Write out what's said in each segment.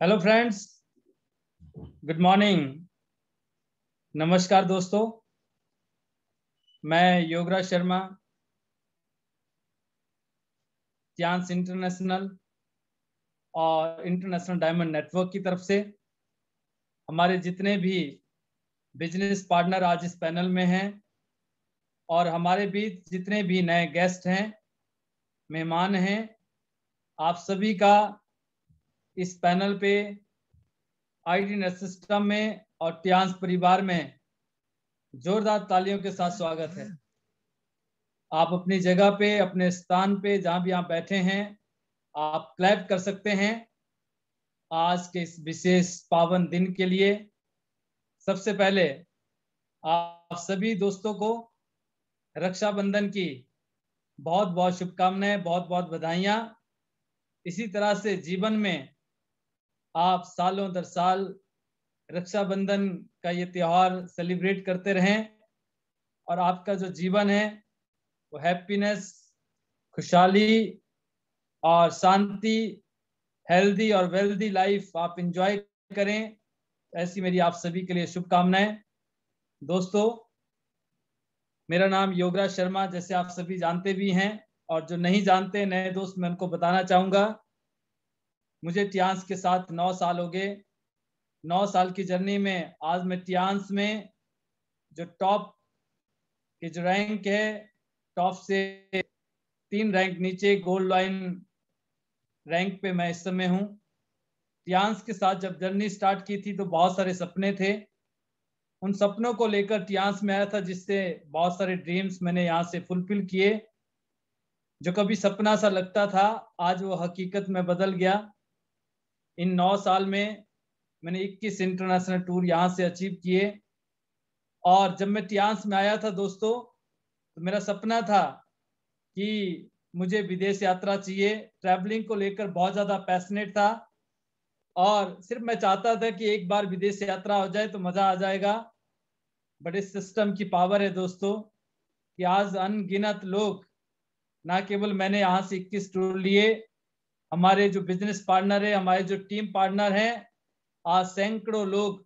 Hello friends, good morning. नमस्कार दोस्तों, मैं योगराज शर्मा, टियांस इंटरनेशनल और इंटरनेशनल डायमंड नेटवर्क की तरफ से हमारे जितने भी बिजनेस पार्टनर आज इस पैनल में हैं और हमारे बीच जितने भी नए गेस्ट हैं, मेहमान हैं, आप सभी का इस पैनल पे आईटी नेट सिस्टम में और टियांस परिवार में जोरदार तालियों के साथ स्वागत है। आप अपनी जगह पे, अपने स्थान पे, जहां भी आप बैठे हैं, आप क्लैप कर सकते हैं आज के इस विशेष पावन दिन के लिए। सबसे पहले आप सभी दोस्तों को रक्षाबंधन की बहुत बहुत शुभकामनाएं, बहुत बहुत बधाइयां। इसी तरह से जीवन में आप सालों दर साल रक्षाबंधन का ये त्योहार सेलिब्रेट करते रहें और आपका जो जीवन है वो हैप्पीनेस, खुशहाली और शांति, हेल्दी और वेल्दी लाइफ आप एंजॉय करें। ऐसी मेरी आप सभी के लिए शुभकामनाएं। दोस्तों, मेरा नाम योगराज शर्मा, जैसे आप सभी जानते भी हैं, और जो नहीं जानते नए दोस्त, मैं उनको बताना चाहूंगा। मुझे टियांस के साथ 9 साल हो गए। 9 साल की जर्नी में आज मैं टियांस में जो टॉप की जो रैंक है, टॉप से 3 रैंक नीचे गोल्ड लाइन रैंक पे मैं इस समय हूँ। टियांस के साथ जब जर्नी स्टार्ट की थी तो बहुत सारे सपने थे। उन सपनों को लेकर टियांस में आया था, जिससे बहुत सारे ड्रीम्स मैंने यहाँ से फुलफिल किए। जो कभी सपना सा लगता था, आज वो हकीकत में बदल गया। इन 9 साल में मैंने 21 इंटरनेशनल टूर यहाँ से अचीव किए। और जब मैं टियांस में आया था दोस्तों, तो मेरा सपना था कि मुझे विदेश यात्रा चाहिए। ट्रैवलिंग को लेकर बहुत ज़्यादा पैशनेट था और सिर्फ मैं चाहता था कि एक बार विदेश यात्रा हो जाए तो मज़ा आ जाएगा। बट इस सिस्टम की पावर है दोस्तों कि आज अनगिनत लोग, ना केवल मैंने यहाँ से 21 टूर लिए, हमारे जो बिजनेस पार्टनर है, हमारे जो टीम पार्टनर हैं, आज सैकड़ों लोग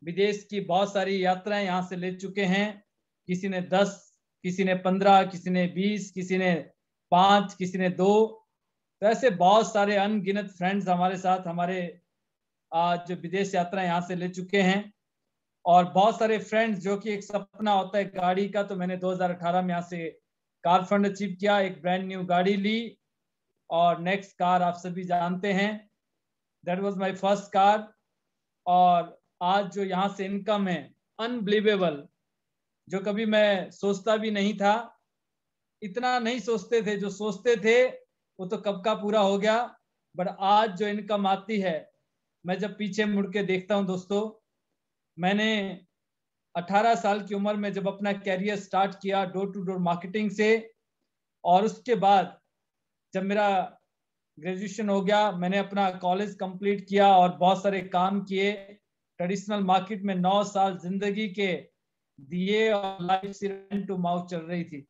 विदेश की बहुत सारी यात्राएं यहाँ से ले चुके हैं। किसी ने 10, किसी ने 15, किसी ने 20, किसी ने 5, किसी ने 2। तो ऐसे बहुत सारे अनगिनत फ्रेंड्स हमारे साथ हमारे आज जो विदेश यात्रा यहाँ से ले चुके हैं। और बहुत सारे फ्रेंड्स, जो कि एक सपना होता है गाड़ी का, तो मैंने 2018 में यहाँ से कार फंड अचीव किया, एक ब्रांड न्यू गाड़ी ली। और नेक्स्ट कार आप सभी जानते हैं, that was my first car. और आज जो यहाँ से इनकम है अनबिलीवेबल, जो कभी मैं सोचता भी नहीं था। इतना नहीं सोचते थे, जो सोचते थे वो तो कब का पूरा हो गया। बट आज जो इनकम आती है, मैं जब पीछे मुड़ के देखता हूँ दोस्तों, मैंने 18 साल की उम्र में जब अपना कैरियर स्टार्ट किया डोर टू डोर मार्केटिंग से, और उसके बाद जब मेरा ग्रेजुएशन हो गया, मैंने अपना कॉलेज कंप्लीट किया और बहुत सारे काम किए ट्रेडिशनल मार्केट में। 9 साल जिंदगी के दिए और लाइफ सिर्फ टू माउथ चल रही थी।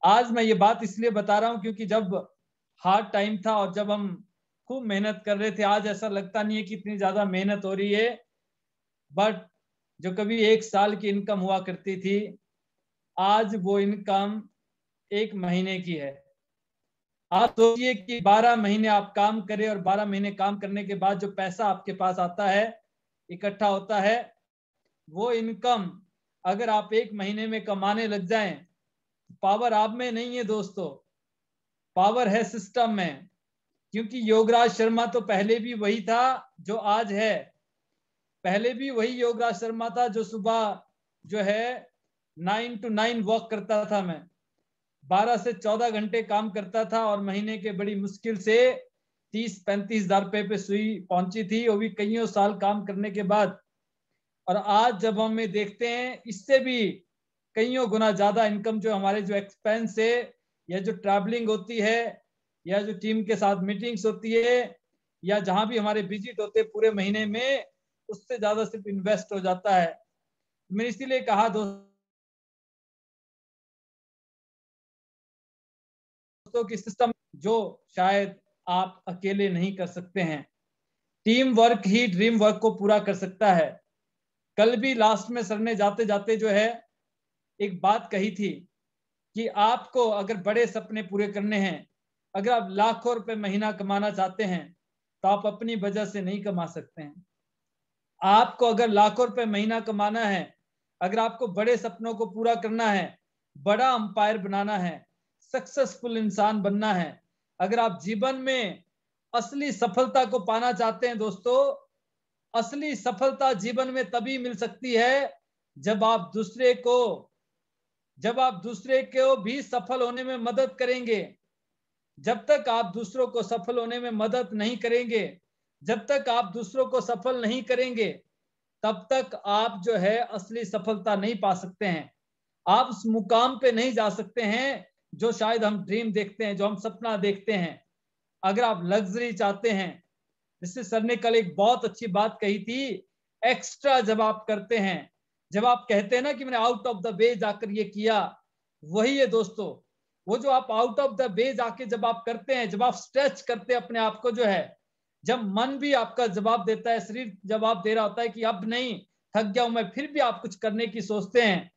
आज मैं ये बात इसलिए बता रहा हूं क्योंकि जब हार्ड टाइम था और जब हम खूब मेहनत कर रहे थे, आज ऐसा लगता नहीं है कि इतनी ज्यादा मेहनत हो रही है। बट जो कभी 1 साल की इनकम हुआ करती थी, आज वो इनकम 1 महीने की है। आप सोचिए कि 12 महीने आप काम करें और 12 महीने काम करने के बाद जो पैसा आपके पास आता है, इकट्ठा होता है, वो इनकम अगर आप 1 महीने में कमाने लग जाएं, पावर आप में नहीं है दोस्तों, पावर है सिस्टम में। क्योंकि योगराज शर्मा तो पहले भी वही था जो आज है। पहले भी वही योगराज शर्मा था जो सुबह जो है 9 to 9 वर्क करता था। मैं 12 से 14 घंटे काम करता था और महीने के बड़ी मुश्किल से 30-35 हजार रुपए पे सुई पहुंची थी, वो भी कईयों साल काम करने के बाद। और आज जब हम देखते हैं, इससे भी कईयों गुना ज्यादा इनकम जो हमारे जो एक्सपेंस है, या जो ट्रैवलिंग होती है, या जो टीम के साथ मीटिंग्स होती है, या जहां भी हमारे विजिट होते हैं पूरे महीने में, उससे ज्यादा सिर्फ इन्वेस्ट हो जाता है। मैंने इसीलिए कहा दोस्तों कि सिस्टम जो शायद आप अकेले नहीं कर सकते हैं। टीम वर्क ही ड्रीम वर्क को पूरा कर सकता है। कल भी लास्ट में सर ने जाते जाते जो है एक बात कही थी कि आपको अगर बड़े सपने पूरे करने हैं, अगर आप लाखों रुपए महीना कमाना चाहते हैं, तो आप अपनी वजह से नहीं कमा सकते हैं। आपको अगर लाखों रुपए महीना कमाना है, अगर आपको बड़े सपनों को पूरा करना है, बड़ा अंपायर बनाना है, सक्सेसफुल इंसान बनना है, अगर आप जीवन में असली सफलता को पाना चाहते हैं दोस्तों, असली सफलता जीवन में तभी मिल सकती है जब आप दूसरे को भी सफल होने में मदद करेंगे। जब तक आप दूसरों को सफल होने में मदद नहीं करेंगे, जब तक आप दूसरों को सफल नहीं करेंगे, तब तक आप जो है असली सफलता नहीं पा सकते हैं। आप उस मुकाम पे नहीं जा सकते हैं जो शायद हम ड्रीम देखते हैं, जो हम सपना देखते हैं। अगर आप लग्जरी चाहते हैं, जिससे सर ने कल एक बहुत अच्छी बात कही थी, एक्स्ट्रा जब आप करते हैं, जब आप कहते हैं ना कि मैंने आउट ऑफ द वे जाकर ये किया, वही है दोस्तों। वो जो आप आउट ऑफ द वे जाके जब आप करते हैं, जब आप स्ट्रेच करते हैं अपने आप को जो है, जब मन भी आपका जवाब देता है, शरीर जवाब दे रहा होता है कि अब नहीं, थक गया हूं मैं, फिर भी आप कुछ करने की सोचते हैं।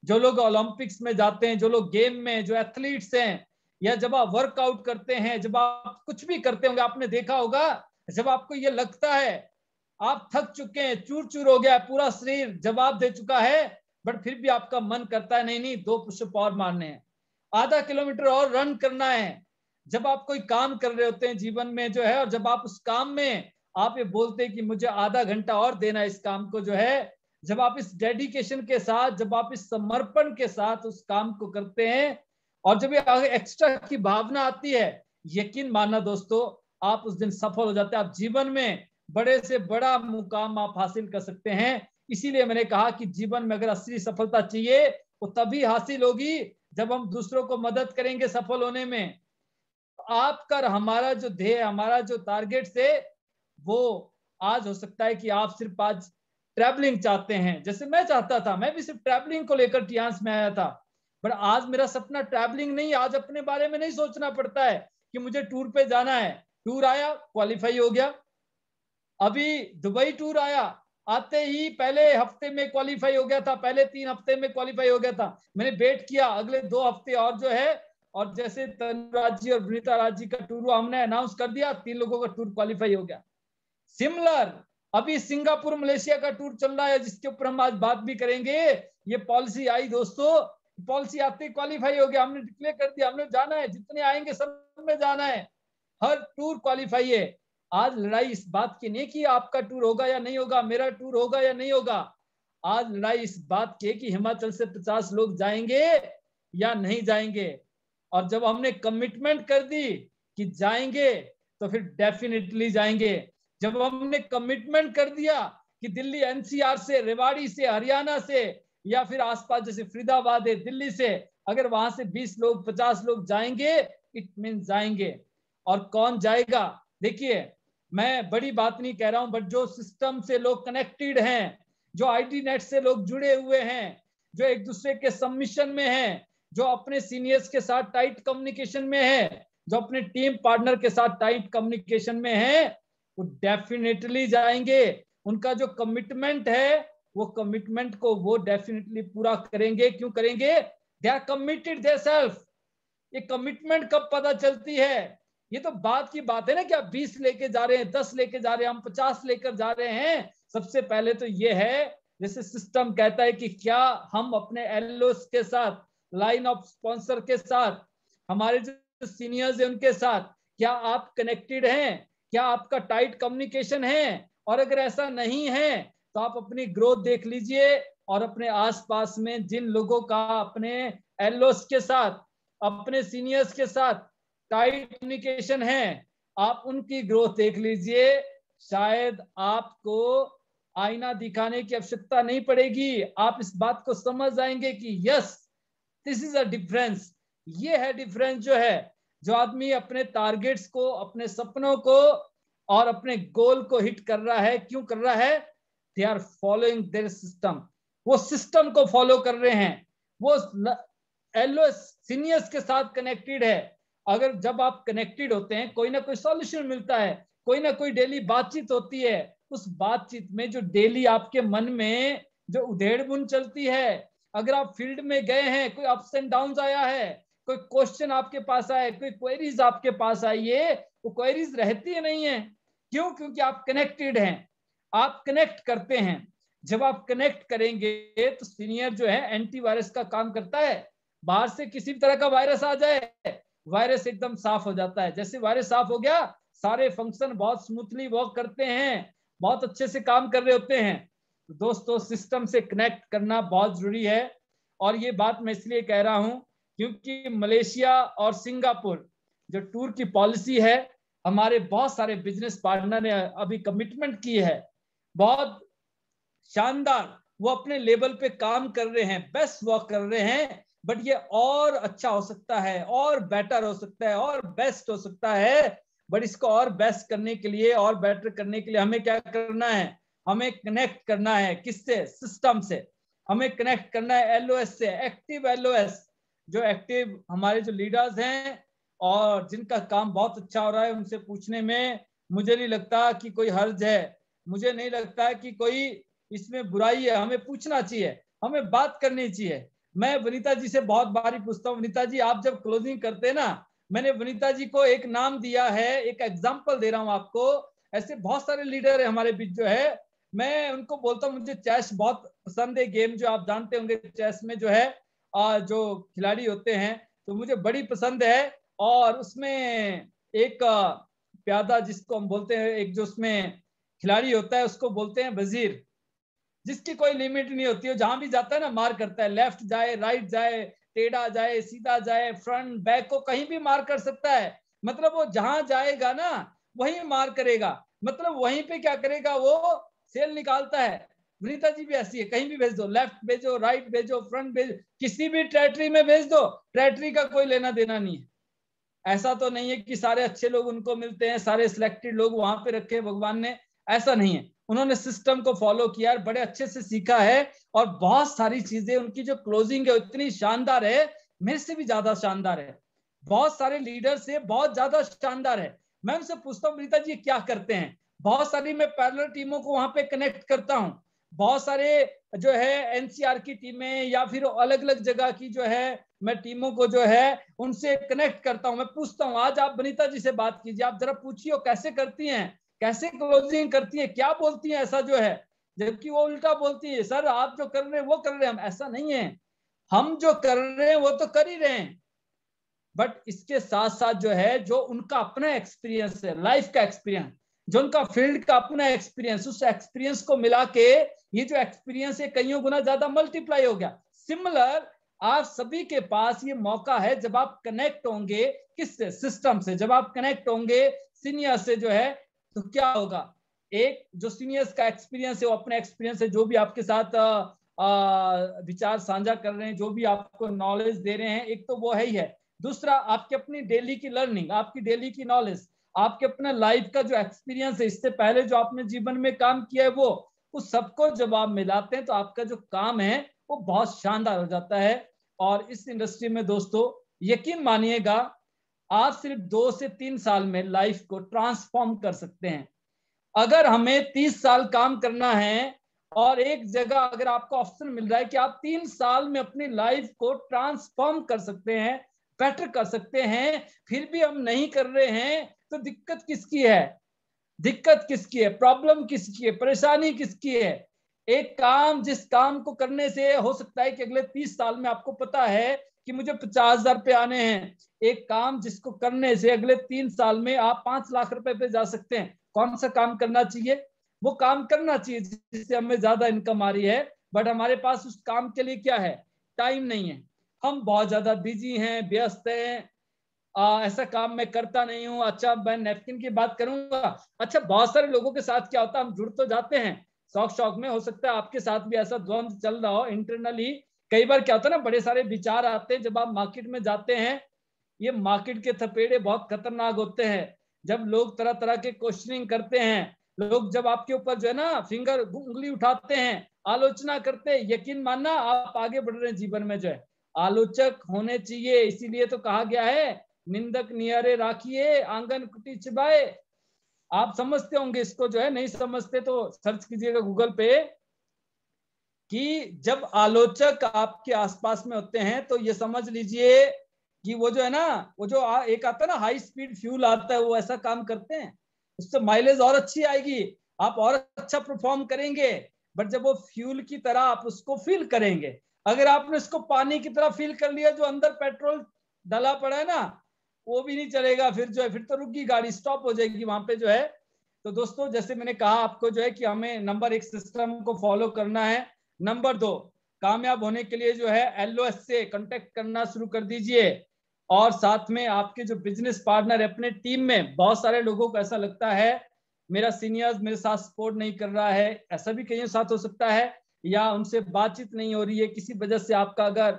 जो लोग ओलंपिक्स में जाते हैं, जो लोग गेम में, जो एथलीट्स हैं, या जब आप वर्कआउट करते हैं, जब आप कुछ भी करते होंगे, आपने देखा होगा, जब आपको ये लगता है आप थक चुके हैं, चूर चूर हो गया, पूरा शरीर जवाब दे चुका है, बट फिर भी आपका मन करता है नहीं नहीं 2 पुशअप और मारने हैं, आधा किलोमीटर और रन करना है। जब आप कोई काम कर रहे होते हैं जीवन में जो है, और जब आप उस काम में आप ये बोलते हैं कि मुझे आधा घंटा और देना है इस काम को जो है, जब आप इस डेडिकेशन के साथ, जब आप इस समर्पण के साथ उस काम को करते हैं, और जब ये एक्स्ट्रा की भावना आती है, यकीन मानना दोस्तों, आप उस दिन सफल हो जाते हैं। आप जीवन में बड़े से बड़ा मुकाम आप हासिल कर सकते हैं। इसीलिए मैंने कहा कि जीवन में अगर असली सफलता चाहिए, वो तभी हासिल होगी जब हम दूसरों को मदद करेंगे सफल होने में। आपका और हमारा जो ध्येय, हमारा जो टारगेट से, वो आज हो सकता है कि आप सिर्फ आज ट्रैवलिंग चाहते हैं, जैसे मैं चाहता था, मैं भी सिर्फ ट्रैवलिंग को लेकर टियांस में आया था। पर आज मेरा सपना ट्रैवलिंग नहीं, आज अपने बारे में नहीं सोचना पड़ता है कि मुझे टूर पे जाना है। टूर आया, क्वालिफाई हो गया। अभी दुबई टूर आया, आते ही पहले हफ्ते में क्वालिफाई हो गया था, पहले 3 हफ्ते में क्वालिफाई हो गया था। मैंने वेट किया अगले 2 हफ्ते और जो है, और जैसे तनुराज जी और वनीता राज जी का टूर हुआ, हमने अनाउंस कर दिया, 3 लोगों का टूर क्वालिफाई हो गया। सिमिलर अभी सिंगापुर मलेशिया का टूर चल रहा है, जिसके ऊपर हम आज बात भी करेंगे। ये पॉलिसी आई दोस्तों, पॉलिसी आते क्वालिफाई हो गया, हमने डिक्लेयर कर दिया, हमने जाना है, जितने आएंगे सब में जाना है, हर टूर क्वालिफाई है। आज लड़ाई इस बात की नहीं कि आपका टूर होगा या नहीं होगा, मेरा टूर होगा या नहीं होगा। आज लड़ाई इस बात की कि हिमाचल से 50 लोग जाएंगे या नहीं जाएंगे। और जब हमने कमिटमेंट कर दी कि जाएंगे, तो फिर डेफिनेटली जाएंगे। जब हमने कमिटमेंट कर दिया कि दिल्ली एनसीआर से, रेवाड़ी से, हरियाणा से, या फिर आसपास जैसे फरीदाबाद है दिल्ली से, अगर वहां से 20 लोग 50 लोग जाएंगे, इट मीन जाएंगे। और कौन जाएगा? देखिए, मैं बड़ी बात नहीं कह रहा हूं, बट जो सिस्टम से लोग कनेक्टेड हैं, जो आईटी नेट से लोग जुड़े हुए हैं, जो एक दूसरे के सबमिशन में हैं, जो अपने सीनियर्स के साथ टाइट कम्युनिकेशन में है, जो अपने टीम पार्टनर के साथ टाइट कम्युनिकेशन में है, वो डेफिनेटली जाएंगे। उनका जो कमिटमेंट है, वो कमिटमेंट को वो डेफिनेटली पूरा करेंगे। क्यों करेंगे? They are committed their self. ये कमिटमेंट कब पता चलती है? ये तो बात की बात है ना कि आप 20 लेके जा रहे हैं, 10 लेके जा रहे हैं, हम 50 लेकर जा रहे हैं। सबसे पहले तो ये है, जैसे सिस्टम कहता है कि क्या हम अपने एलओस के साथ, लाइन ऑफ स्पॉन्सर के साथ, हमारे जो सीनियर्स हैं उनके साथ, क्या आप कनेक्टेड हैं? क्या आपका टाइट कम्युनिकेशन है? और अगर ऐसा नहीं है, तो आप अपनी ग्रोथ देख लीजिए, और अपने आसपास में जिन लोगों का अपने एलओस के साथ, अपने सीनियर्स के साथ टाइट कम्युनिकेशन है, आप उनकी ग्रोथ देख लीजिए। शायद आपको आईना दिखाने की आवश्यकता नहीं पड़ेगी। आप इस बात को समझ आएंगे कि yes, this is a difference. ये है डिफरेंस जो है, जो आदमी अपने टारगेट्स को, अपने सपनों को और अपने गोल को हिट कर रहा है। क्यों कर रहा है? They are following their system. वो सिस्टम को फॉलो कर रहे हैं, वो एलओएस सीनियर्स के साथ कनेक्टेड है। अगर जब आप कनेक्टेड होते हैं, कोई ना कोई सॉल्यूशन मिलता है। कोई ना कोई डेली बातचीत होती है। उस बातचीत में जो डेली आपके मन में जो उधेड़ बुन चलती है, अगर आप फील्ड में गए हैं, कोई अप्स एंड डाउन्स आया है, कोई क्वेश्चन आपके पास आए, कोई क्वेरीज आपके पास आई है, वो क्वेरीज रहती है नहीं है। क्यों? क्योंकि आप कनेक्टेड हैं, आप कनेक्ट करते हैं। जब आप कनेक्ट करेंगे तो सीनियर जो है एंटीवायरस का काम करता है। बाहर से किसी भी तरह का वायरस आ जाए, वायरस एकदम साफ हो जाता है। जैसे वायरस साफ हो गया, सारे फंक्शन बहुत स्मूथली वर्क करते हैं, बहुत अच्छे से काम कर रहे होते हैं। तो दोस्तों, सिस्टम से कनेक्ट करना बहुत जरूरी है। और ये बात मैं इसलिए कह रहा हूं क्योंकि मलेशिया और सिंगापुर जो टूर की पॉलिसी है, हमारे बहुत सारे बिजनेस पार्टनर ने अभी कमिटमेंट की है, बहुत शानदार। वो अपने लेवल पे काम कर रहे हैं, बेस्ट वर्क कर रहे हैं। बट ये और अच्छा हो सकता है, और बेटर हो सकता है, और बेस्ट हो सकता है। बट इसको और बेस्ट करने के लिए, और बेटर करने के लिए हमें क्या करना है? हमें कनेक्ट करना है। किससे? सिस्टम से। हमें कनेक्ट करना है एलओएस से, एक्टिव एलओएस। जो एक्टिव हमारे जो लीडर्स हैं और जिनका काम बहुत अच्छा हो रहा है, उनसे पूछने में मुझे नहीं लगता कि कोई हर्ज है, मुझे नहीं लगता कि कोई इसमें बुराई है। हमें पूछना चाहिए, हमें बात करनी चाहिए। मैं वनीता जी से बहुत बारी पूछता हूँ, वनीता जी आप जब क्लोजिंग करते हैं ना, मैंने वनीता जी को एक नाम दिया है, एक एग्जांपल दे रहा हूँ आपको। ऐसे बहुत सारे लीडर है हमारे बीच जो है, मैं उनको बोलता हूँ मुझे चेस बहुत पसंद है, गेम जो आप जानते होंगे, चेस में जो है जो खिलाड़ी होते हैं, तो मुझे बड़ी पसंद है। और उसमें एक प्यादा जिसको हम बोलते हैं, एक जो उसमें खिलाड़ी होता है उसको बोलते हैं वजीर, जिसकी कोई लिमिट नहीं होती है, जहां भी जाता है ना मार करता है, लेफ्ट जाए, राइट जाए, टेढ़ा जाए, सीधा जाए, फ्रंट बैक को कहीं भी मार कर सकता है। मतलब वो जहां जाएगा ना वहीं मार करेगा, मतलब वहीं पे क्या करेगा, वो सेल निकालता है। वनीता जी भी ऐसी है, कहीं भी भेज दो, लेफ्ट भेजो, राइट भेजो, फ्रंट भेजो, किसी भी टेरिटरी में भेज दो, टेरिटरी का कोई लेना देना नहीं है। ऐसा तो नहीं है कि सारे अच्छे लोग उनको मिलते हैं, सारे सिलेक्टेड लोग वहां पे रखे भगवान ने, ऐसा नहीं है। उन्होंने सिस्टम को फॉलो किया, बड़े अच्छे से सीखा है। और बहुत सारी चीजें उनकी जो क्लोजिंग है इतनी शानदार है, मेरे से भी ज्यादा शानदार है, बहुत सारे लीडर से बहुत ज्यादा शानदार है। मैं उनसे पूछता हूँ प्रीता जी क्या करते हैं, बहुत सारी मैं पैरेलल टीमों को वहां पे कनेक्ट करता हूँ, बहुत सारे जो है एनसीआर की टीमें या फिर अलग अलग जगह की जो है मैं टीमों को जो है उनसे कनेक्ट करता हूं। मैं पूछता हूं आज आप वनीता जी से बात कीजिए, आप जरा पूछिए कैसे करती हैं, कैसे क्लोजिंग करती है, क्या बोलती है ऐसा जो है, जबकि वो उल्टा बोलती है, सर आप जो कर रहे हैं वो कर रहे हैं, हम ऐसा नहीं है, हम जो कर रहे हैं वो तो कर ही रहे हैं। बट इसके साथ साथ जो है जो उनका अपना एक्सपीरियंस है, लाइफ का एक्सपीरियंस, जो उनका फील्ड का अपना एक्सपीरियंस, उस एक्सपीरियंस को मिला के ये जो एक्सपीरियंस है कईयों गुना ज्यादा मल्टीप्लाई हो गया। सिमिलर आप सभी के पास ये मौका है, जब आप कनेक्ट होंगे किससे? सिस्टम से। जब आप कनेक्ट होंगे सीनियर से जो है, तो क्या होगा? एक जो सीनियर्स का एक्सपीरियंस है वो अपने एक्सपीरियंस है, जो भी आपके साथ विचार साझा कर रहे हैं, जो भी आपको नॉलेज दे रहे हैं, एक तो वो है ही है। दूसरा आपकी अपनी डेली की लर्निंग, आपकी डेली की नॉलेज, आपके अपने लाइफ का जो एक्सपीरियंस है, इससे पहले जो आपने जीवन में काम किया है वो, उस सबको जब आप मिलाते हैं तो आपका जो काम है वो बहुत शानदार हो जाता है। और इस इंडस्ट्री में दोस्तों यकीन मानिएगा, आप सिर्फ 2 से 3 साल में लाइफ को ट्रांसफॉर्म कर सकते हैं। अगर हमें 30 साल काम करना है और एक जगह अगर आपको ऑप्शन मिल रहा है कि आप 3 साल में अपनी लाइफ को ट्रांसफॉर्म कर सकते हैं, बेटर कर सकते हैं, फिर भी हम नहीं कर रहे हैं, तो दिक्कत किसकी है? दिक्कत किसकी है? प्रॉब्लम किसकी है? परेशानी किसकी है? एक काम, जिस काम को करने से हो सकता है कि अगले 30 साल में आपको पता है कि मुझे 50,000 रुपये आने हैं, एक काम जिसको करने से अगले 3 साल में आप 5 लाख रुपए पे जा सकते हैं, कौन सा काम करना चाहिए? वो काम करना चाहिए जिससे हमें ज्यादा इनकम आ रही है। बट हमारे पास उस काम के लिए क्या है? टाइम नहीं है, हम बहुत ज्यादा बिजी हैं, व्यस्त हैं, ऐसा काम मैं करता नहीं हूँ। अच्छा मैं नैपकिन की बात करूंगा, अच्छा बहुत सारे लोगों के साथ क्या होता है, हम जुड़ तो जाते हैं शौक शौक में, हो सकता है आपके साथ भी ऐसा द्वंद चल रहा हो इंटरनली। कई बार क्या होता है ना, बड़े सारे विचार आते हैं जब आप मार्केट में जाते हैं, ये मार्केट के थपेड़े बहुत खतरनाक होते हैं। जब लोग तरह तरह के क्वेश्चनिंग करते हैं, लोग जब आपके ऊपर जो है ना फिंगर उंगली उठाते हैं, आलोचना करते हैं, यकीन मानना आप आगे बढ़ रहे हैं जीवन में जो है। आलोचक होने चाहिए, इसीलिए तो कहा गया है निंदक नियरे राखिए, आंगन कुटी चिबाए। आप समझते होंगे इसको, जो है नहीं समझते तो सर्च कीजिएगा गूगल पे, कि जब आलोचक आपके आसपास में होते हैं तो ये समझ लीजिए कि वो जो है ना, वो जो एक आता है ना हाई स्पीड फ्यूल आता है, वो ऐसा काम करते हैं, उससे माइलेज और अच्छी आएगी, आप और अच्छा परफॉर्म करेंगे। बट जब वो फ्यूल की तरह आप उसको फील करेंगे, अगर आपने इसको पानी की तरह फील कर लिया, जो अंदर पेट्रोल डाला पड़ा है ना, वो भी नहीं चलेगा, फिर जो है फिर तो रुकी गाड़ी, स्टॉप हो जाएगी वहां पे जो है। तो दोस्तों जैसे मैंने कहा आपको जो है कि हमें नंबर 1 सिस्टम को फॉलो करना है। नंबर 2, कामयाब होने के लिए जो है LOS से कांटेक्ट करना शुरू कर दीजिए। और साथ में आपके जो बिजनेस पार्टनर अपने टीम में, बहुत सारे लोगों को ऐसा लगता है मेरा सीनियर्स मेरे साथ सपोर्ट नहीं कर रहा है, ऐसा भी कई साथ हो सकता है, या उनसे बातचीत नहीं हो रही है किसी वजह से, आपका अगर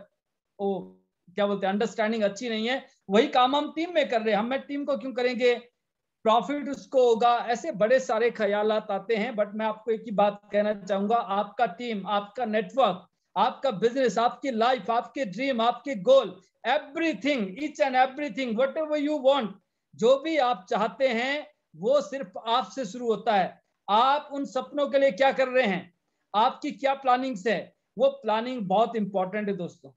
वो क्या बोलते हैं अंडरस्टैंडिंग अच्छी नहीं है, वही काम हम टीम में कर रहे हैं, हम टीम को क्यों करेंगे, प्रॉफिट उसको होगा, ऐसे बड़े सारे ख्यालात आते हैं। बट मैं आपको एक ही बात कहना चाहूंगा, आपका टीम, आपका नेटवर्क, आपका बिजनेस, आपकी लाइफ, आपके ड्रीम, आपके goal, everything, each and everything, whatever you want, जो भी आप चाहते हैं वो सिर्फ आपसे शुरू होता है। आप उन सपनों के लिए क्या कर रहे हैं, आपकी क्या प्लानिंग्स है, वो प्लानिंग बहुत इंपॉर्टेंट है दोस्तों।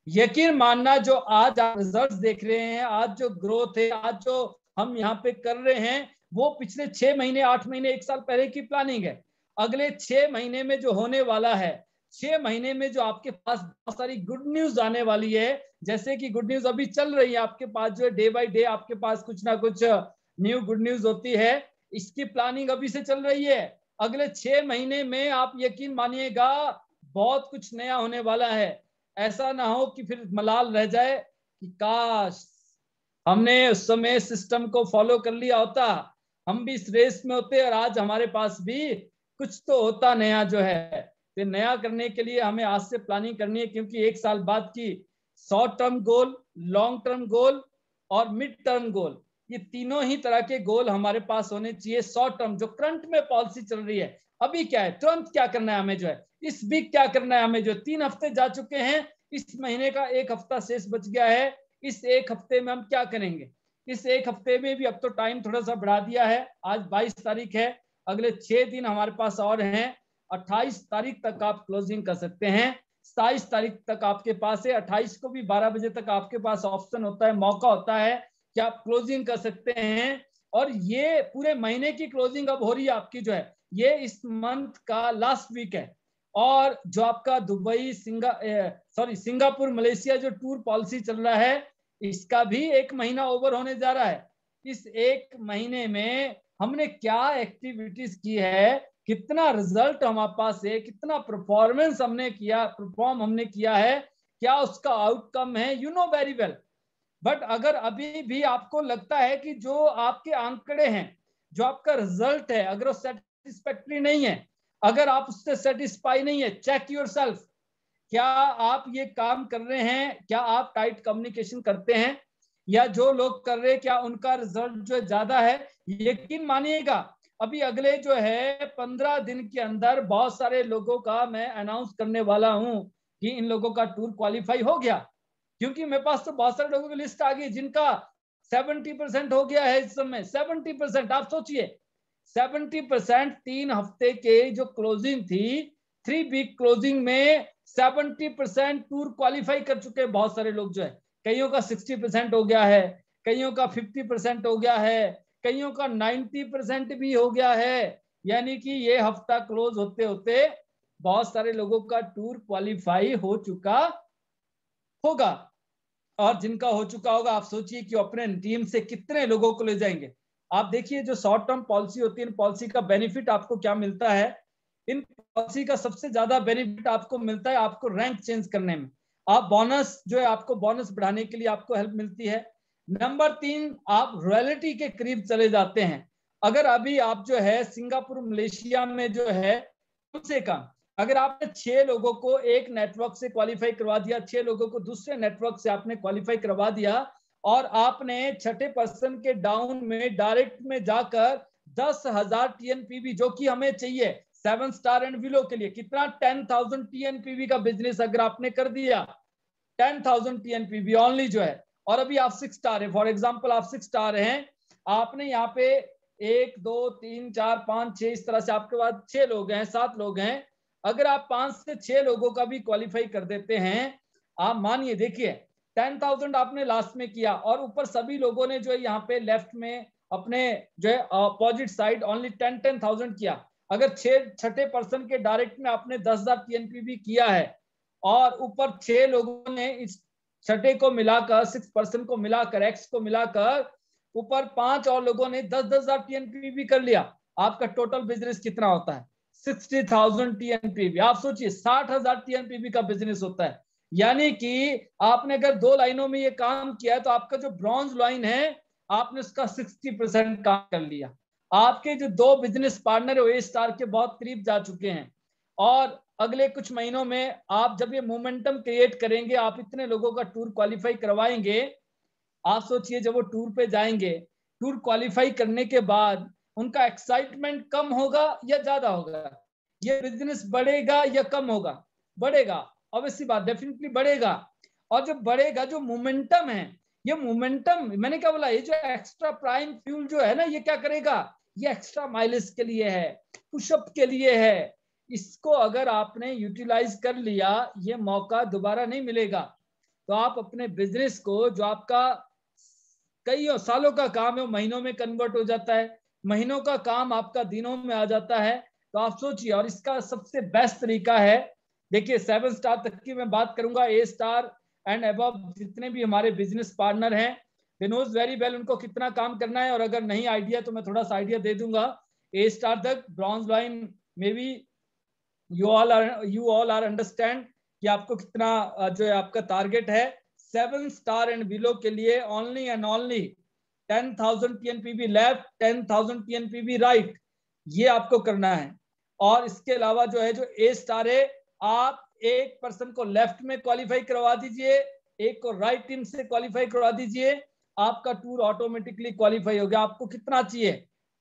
यकीन मानना, जो आज आप रिजल्ट्स देख रहे हैं, आज जो ग्रोथ है, आज जो हम यहाँ पे कर रहे हैं, वो पिछले 6 महीने, 8 महीने, 1 साल पहले की प्लानिंग है। अगले 6 महीने में जो होने वाला है, 6 महीने में जो आपके पास बहुत सारी गुड न्यूज आने वाली है, जैसे कि गुड न्यूज अभी चल रही है आपके पास, जो है डे बाय डे आपके पास कुछ ना कुछ न्यू गुड न्यूज होती है, इसकी प्लानिंग अभी से चल रही है। अगले 6 महीने में आप यकीन मानिएगा बहुत कुछ नया होने वाला है। ऐसा ना हो कि फिर मलाल रह जाए कि काश हमने उस समय सिस्टम को फॉलो कर लिया होता, हम भी इस रेस में होते और आज हमारे पास भी कुछ तो होता नया जो है। तो नया करने के लिए हमें आज से प्लानिंग करनी है, क्योंकि 1 साल बाद की short term goal, long term goal और मिड टर्म गोल, ये तीनों ही तरह के गोल हमारे पास होने चाहिए। शॉर्ट टर्म जो करंट में पॉलिसी चल रही है, अभी क्या है, तुरंत क्या करना है हमें, जो है इस वीक क्या करना है हमें, जो 3 हफ्ते जा चुके हैं, इस महीने का 1 हफ्ता शेष बच गया है, इस 1 हफ्ते में हम क्या करेंगे। इस 1 हफ्ते में भी अब तो टाइम थोड़ा सा बढ़ा दिया है, आज 22 तारीख है, अगले 6 दिन हमारे पास और हैं। 28 तारीख तक आप क्लोजिंग कर सकते हैं, 27 तारीख तक आपके पास है, 28 को भी 12 बजे तक आपके पास ऑप्शन होता है, मौका होता है कि आप क्लोजिंग कर सकते हैं। और ये पूरे महीने की क्लोजिंग अब हो रही है आपकी, जो है ये इस मंथ का लास्ट वीक है। और जो आपका दुबई, सिंगापुर, मलेशिया जो टूर पॉलिसी चल रहा है, इसका भी 1 महीना ओवर होने जा रहा है। इस 1 महीने में हमने क्या एक्टिविटीज की है, कितना रिजल्ट हमारे पास है, कितना परफॉर्मेंस हमने किया, परफॉर्म हमने किया है, क्या उसका आउटकम है, you know very well. But अगर अभी भी आपको लगता है कि जो आपके आंकड़े हैं, जो आपका रिजल्ट है, अगर वो सेटिस्फैक्टरी नहीं है, अगर आप उससे सेटिस्फाई नहीं है, चेक योरसेल्फ, क्या आप ये काम कर रहे हैं, क्या आप टाइट कम्युनिकेशन करते हैं, या जो लोग कर रहे हैं क्या उनका रिजल्ट जो ज्यादा है। यकीन मानिएगा अभी अगले जो है 15 दिन के अंदर बहुत सारे लोगों का मैं अनाउंस करने वाला हूं कि इन लोगों का टूर क्वालिफाई हो गया, क्योंकि मेरे पास तो बहुत सारे लोगों की लिस्ट आ गई जिनका 70% हो गया है इस समय। 70%, आप सोचिए 70%, 3 हफ्ते के जो क्लोजिंग थी, 3 वीक क्लोजिंग में 70% टूर क्वालिफाई कर चुके हैं बहुत सारे लोग, जो है कईयों का 60% हो गया है, कईयों का 50% हो गया है, कईयों का 90% भी हो गया है। यानी कि ये हफ्ता क्लोज होते होते बहुत सारे लोगों का टूर क्वालिफाई हो चुका होगा। और जिनका हो चुका होगा, आप सोचिए कि अपने टीम से कितने लोगों को ले जाएंगे। आप देखिए जो शॉर्ट टर्म पॉलिसी होती है, इन पॉलिसी का बेनिफिट आपको क्या मिलता है। इन पॉलिसी का सबसे ज्यादा बेनिफिट आपको मिलता है आपको रैंक चेंज करने में, आप बोनस जो है आपको बोनस बढ़ाने के लिए आपको हेल्प मिलती है। नंबर 3, आप रॉयल्टी के करीब चले जाते हैं। अगर अभी आप जो है सिंगापुर, मलेशिया में जो है कम से कम, अगर आपने 6 लोगों को एक नेटवर्क से क्वालिफाई करवा दिया, 6 लोगों को दूसरे नेटवर्क से आपने क्वालिफाई करवा दिया, और आपने छठे पर्सन के डाउन में डायरेक्ट में जाकर 10,000 TNPV जो कि हमें चाहिए 7 स्टार एंड बिलो के लिए, कितना 10,000 TNPV का बिजनेस अगर आपने कर दिया, 10,000 TNPV ओनली जो है, और अभी आप 6 स्टार है, फॉर एग्जाम्पल आप 6 स्टार हैं, आपने यहाँ पे 1 2 3 4 5 6 इस तरह से आपके पास 6 लोग हैं, 7 लोग हैं। अगर आप 5 से 6 लोगों का भी क्वालिफाई कर देते हैं, आप मानिए, देखिए 10,000 आपने लास्ट में किया और ऊपर सभी लोगों ने जो है यहाँ पे लेफ्ट में अपने जो है अपोजिट साइड ओनली 10,000 किया। अगर छठे पर्सन के डायरेक्ट में आपने 10,000 टीएनपीवी किया है और ऊपर 6 लोगों ने इस छठे को मिलाकर 6% को मिलाकर एक्स को मिलाकर ऊपर 5 और लोगों ने 10,000 टीएनपीवी कर लिया, आपका टोटल बिजनेस कितना होता है? 60,000 टीएनपीवी। आप सोचिए 60,000 टीएनपीवी का बिजनेस होता है। यानी कि आपने अगर 2 लाइनों में ये काम किया है तो आपका जो ब्रॉन्ज लाइन है आपने उसका 60% काम कर लिया। आपके जो 2 बिजनेस पार्टनर है ए स्टार के बहुत करीब जा चुके हैं और अगले कुछ महीनों में आप जब ये मोमेंटम क्रिएट करेंगे, आप इतने लोगों का टूर क्वालिफाई करवाएंगे। आप सोचिए जब वो टूर पे जाएंगे, टूर क्वालिफाई करने के बाद उनका एक्साइटमेंट कम होगा या ज्यादा होगा? ये बिजनेस बढ़ेगा या कम होगा? बढ़ेगा, ऑब्वियसली बात, डेफिनेटली बढ़ेगा। और जो बढ़ेगा, जो मोमेंटम है, ये मोमेंटम मैंने क्या बोला, ये जो एक्स्ट्रा प्राइम फ्यूल जो है ना, ये क्या करेगा? ये एक्स्ट्रा माइलेज के लिए है, पुशअप के लिए है। इसको अगर आपने यूटिलाइज कर लिया, ये मौका दोबारा नहीं मिलेगा। तो आप अपने बिजनेस को, जो आपका कई सालों का काम है, महीनों में कन्वर्ट हो जाता है, महीनों का काम आपका दिनों में आ जाता है। तो आप सोचिए, और इसका सबसे बेस्ट तरीका है, देखिए 7 स्टार तक की मैं बात करूंगा, ए स्टार एंड अबव जितने भी हमारे बिजनेस पार्टनर हैं, दे नोज वेरी वेल उनको कितना काम करना है। और अगर नहीं आइडिया तो मैं थोड़ा सा आइडिया दे दूंगा। ए स्टार तक ब्रॉन्ज लाइन में भी यू ऑल आर अंडरस्टैंड कि आपको कितना जो है आपका टारगेट है। 7 स्टार एंड बिलो के लिए only and only 10,000 TNPV left, 10,000 TNPV right, ये आपको करना है। और इसके अलावा जो है, जो ए स्टार है, आप एक पर्सन को लेफ्ट में क्वालिफाई करवा दीजिए, एक को राइट टीम से क्वालिफाई करवा दीजिए, आपका टूर ऑटोमेटिकली क्वालिफाई हो गया। आपको कितना चाहिए?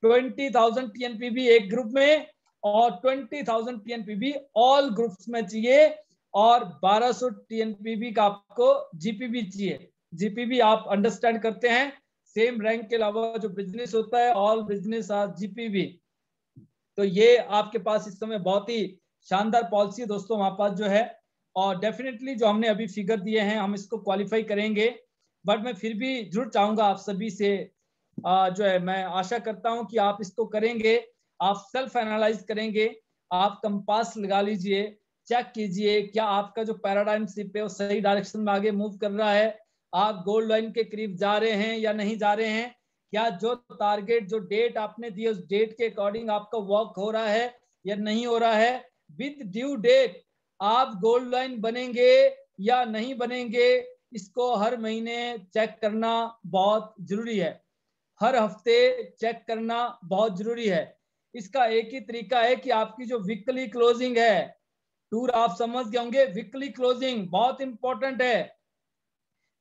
20,000 टीएनपीवी एक ग्रुप में और 20,000 टीएनपीवी ऑल ग्रुप्स में चाहिए, और 1200 टीएनपीवी का आपको जीपीवी चाहिए। जीपीवी आप अंडरस्टैंड करते हैं, सेम रैंक के अलावा जो बिजनेस होता है, ऑल बिजनेस आर जीपीवी। तो ये आपके पास इस समय बहुत ही शानदार पॉलिसी है दोस्तों हमारे पास जो है। और डेफिनेटली जो हमने अभी फिगर दिए हैं, हम इसको क्वालिफाई करेंगे। बट मैं फिर भी जरूर चाहूंगा आप सभी से, जो है मैं आशा करता हूं कि आप इसको करेंगे, आप सेल्फ एनालाइज करेंगे, आप कंपास लगा लीजिए, चेक कीजिए क्या आपका जो पैराडाइम शिफ्ट है वो सही डायरेक्शन में आगे मूव कर रहा है, आप गोल्ड लाइन के करीब जा रहे हैं या नहीं जा रहे हैं, क्या जो टारगेट, जो डेट आपने दी उस डेट के अकॉर्डिंग आपका वर्क हो रहा है या नहीं हो रहा है। विद ड्यू डेट आप गोल्ड लाइन बनेंगे या नहीं बनेंगे, इसको हर महीने चेक करना बहुत जरूरी है, हर हफ्ते चेक करना बहुत जरूरी है। इसका एक ही तरीका है कि आपकी जो वीकली क्लोजिंग है, टूर आप समझ गए होंगे, वीकली क्लोजिंग बहुत इंपॉर्टेंट है।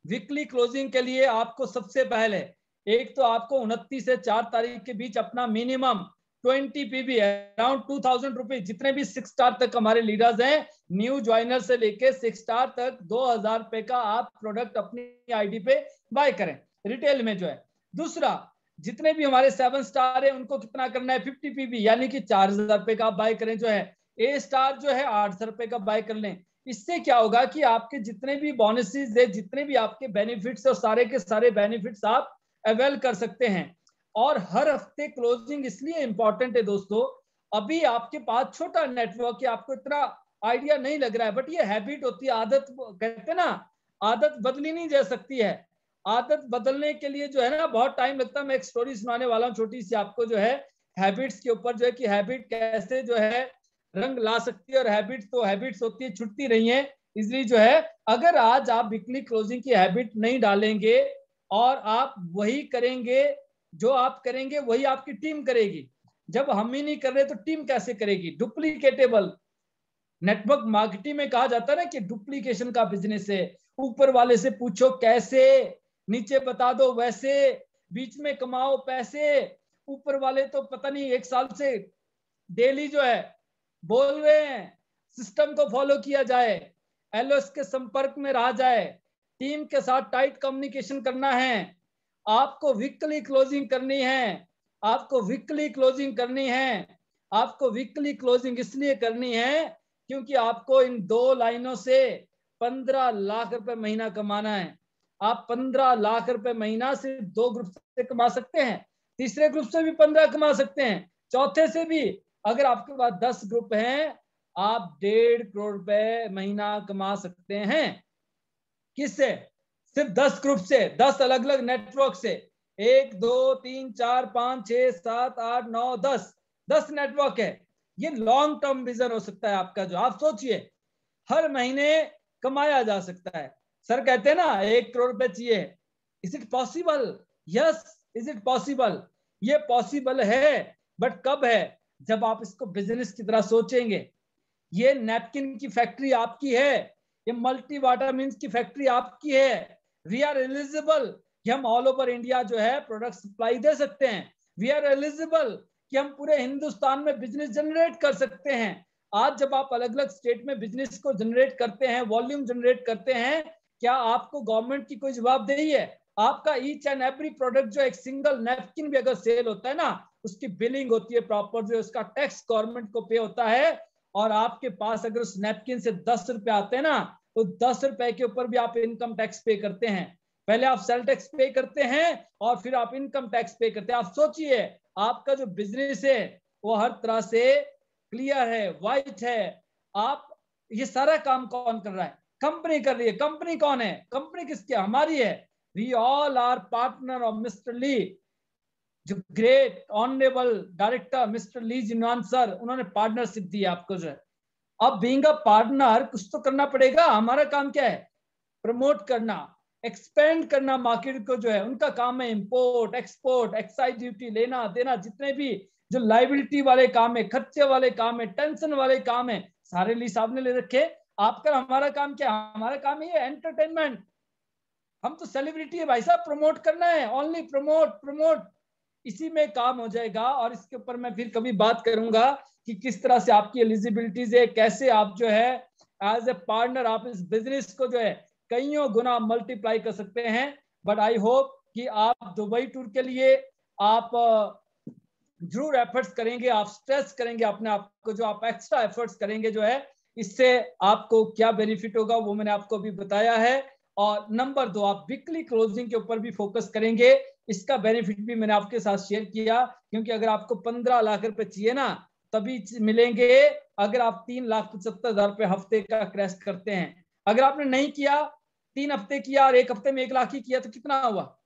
वीकली क्लोजिंग के लिए आपको सबसे पहले एक तो आपको 29 से 4 तारीख के बीच अपना मिनिमम 20 पीबी अराउंड 2,000 रुपीज, जितने भी 6 स्टार तक हमारे लीडर्स हैं, न्यू ज्वाइनर से लेके 6 स्टार तक 2,000 रुपए का आप प्रोडक्ट अपनी आईडी पे बाय करें रिटेल में जो है। दूसरा, जितने भी हमारे 7 स्टार है उनको कितना करना है? 50 पीबी, यानी कि 4,000 रुपए का आप बाय करें जो है। ए स्टार जो है 8,000 रुपए का बाय कर लें। इससे क्या होगा कि आपके जितने भी बोनसेस है, जितने भी आपके बेनिफिट्स है, सारे के सारे बेनिफिट्स आप अवेल कर सकते हैं। और हर हफ्ते क्लोजिंग इसलिए इंपॉर्टेंट है दोस्तों, अभी आपके पास छोटा नेटवर्क है, आपको इतना आइडिया नहीं लग रहा है, बट ये हैबिट होती है, आदत कहते हैं ना, आदत बदली नहीं जा सकती है। आदत बदलने के लिए जो है ना बहुत टाइम लगता है। मैं एक स्टोरी सुनाने वाला हूँ छोटी सी आपको जो है, हैबिट्स के ऊपर जो है, कि हैबिट कैसे जो है रंग ला सकती है, और हैबिट्स तो हैबिट्स होती है, छुटती नहीं है। इसलिए जो है, अगर आज आप वीकली क्लोजिंग की हैबिट नहीं डालेंगे और आप वही करेंगे, जो आप करेंगे वही आपकी टीम करेगी। जब हम ही नहीं कर रहे तो टीम कैसे करेगी? डुप्लीकेटेबल नेटवर्क मार्केटिंग में कहा जाता है ना कि डुप्लीकेशन का बिजनेस है। ऊपर वाले से पूछो कैसे, नीचे बता दो वैसे, बीच में कमाओ पैसे। ऊपर वाले तो पता नहीं 1 साल से डेली जो है बोल रहे हैं सिस्टम को फॉलो किया जाए, एलओएस के संपर्क में रहा जाए, टीम के साथ टाइट कम्युनिकेशन करना है, आपको वीकली क्लोजिंग करनी है, आपको वीकली क्लोजिंग करनी है। आपको वीकली क्लोजिंग इसलिए करनी है क्योंकि आपको इन 2 लाइनों से 15 लाख रुपए महीना कमाना है। आप 15 लाख रुपए महीना सिर्फ 2 ग्रुप से कमा सकते हैं, तीसरे ग्रुप से भी 15 कमा सकते हैं, चौथे से भी। अगर आपके पास 10 ग्रुप हैं, आप 1.5 करोड़ रुपए महीना कमा सकते हैं। किससे? सिर्फ 10 ग्रुप से, 10 अलग अलग नेटवर्क से। 1 2 3 4 5 6 7 8 9 10 नेटवर्क है। ये लॉन्ग टर्म विजन हो सकता है आपका। जो आप सोचिए हर महीने कमाया जा सकता है। सर कहते हैं ना 1 करोड़ रुपए चाहिए, is it possible? Yes, is it possible? ये पॉसिबल है, बट कब है? जब आप इसको बिजनेस की तरह सोचेंगे। ये नैपकिन की फैक्ट्री आपकी है, ये मल्टी वाटामिन की फैक्ट्री आपकी है। वी आर एलिजिबल कि हम ऑल ओवर इंडिया जो है प्रोडक्ट सप्लाई दे सकते हैं। वी आर एलिजिबल कि हम पूरे हिंदुस्तान में बिजनेस जनरेट कर सकते हैं। आज जब आप अलग अलग स्टेट में बिजनेस को जनरेट करते हैं, वॉल्यूम जनरेट करते हैं, क्या आपको गवर्नमेंट की कोई जवाबदेही है? आपका ईच एंड एवरी प्रोडक्ट जो एक सिंगल नैपकिन भी अगर सेल होता है ना, उसकी बिलिंग होती है प्रॉपर, जो उसका टैक्स गवर्नमेंट को पे होता है। और आपके पास अगर उस नैपकिन से 10 रुपए आते हैं ना, तो 10 रुपए के ऊपर भी आप इनकम टैक्स पे करते हैं। पहले आप सेल टैक्स पे करते हैं और फिर आप इनकम टैक्स पे करते हैं। आप सोचिए आपका जो बिजनेस है वो हर तरह से क्लियर है, वाइट है। आप ये सारा काम कौन कर रहा है? कंपनी कर रही है। कंपनी कौन है? कंपनी किसकी? हमारी है। We all are partner of mister Lee. जो great honourable director mister Lee Jinwan sir, उन्होंने पार्टनरशिप दी आपको जो है। अब बीइंग अ पार्टनर कुछ तो करना पड़ेगा। हमारा काम क्या है? प्रमोट करना, एक्सपेंड करना मार्केट को जो है। उनका काम है इंपोर्ट एक्सपोर्ट, एक्साइज ड्यूटी लेना देना, जितने भी जो लाइबिलिटी वाले काम है, खर्चे वाले काम है, टेंशन वाले काम है, सारे ली साहब ने ले रखे। आपका हमारा काम क्या? हमारा काम है एंटरटेनमेंट। हम तो सेलिब्रिटी है भाई साहब, प्रमोट करना है, ओनली प्रमोट प्रमोट, इसी में काम हो जाएगा। और इसके ऊपर मैं फिर कभी बात करूंगा कि किस तरह से आपकी एलिजिबिलिटीज है, कैसे आप जो है एज ए पार्टनर आप इस बिजनेस को जो है कईयों गुना मल्टीप्लाई कर सकते हैं। बट आई होप कि आप दुबई टूर के लिए आप जरूर एफर्ट्स करेंगे, आप स्ट्रेस करेंगे अपने आप को। जो आप एक्स्ट्रा एफर्ट्स करेंगे जो है, इससे आपको क्या बेनिफिट होगा वो मैंने आपको भी बताया है। और नंबर 2, आप वीकली क्लोजिंग के ऊपर भी फोकस करेंगे। इसका बेनिफिट भी मैंने आपके साथ शेयर किया, क्योंकि अगर आपको 15 लाख रुपए चाहिए ना, तभी मिलेंगे अगर आप 3,75,000 रुपए हफ्ते का क्रैश करते हैं। अगर आपने नहीं किया, 3 हफ्ते किया और 1 हफ्ते में 1 लाख ही किया, तो कितना हुआ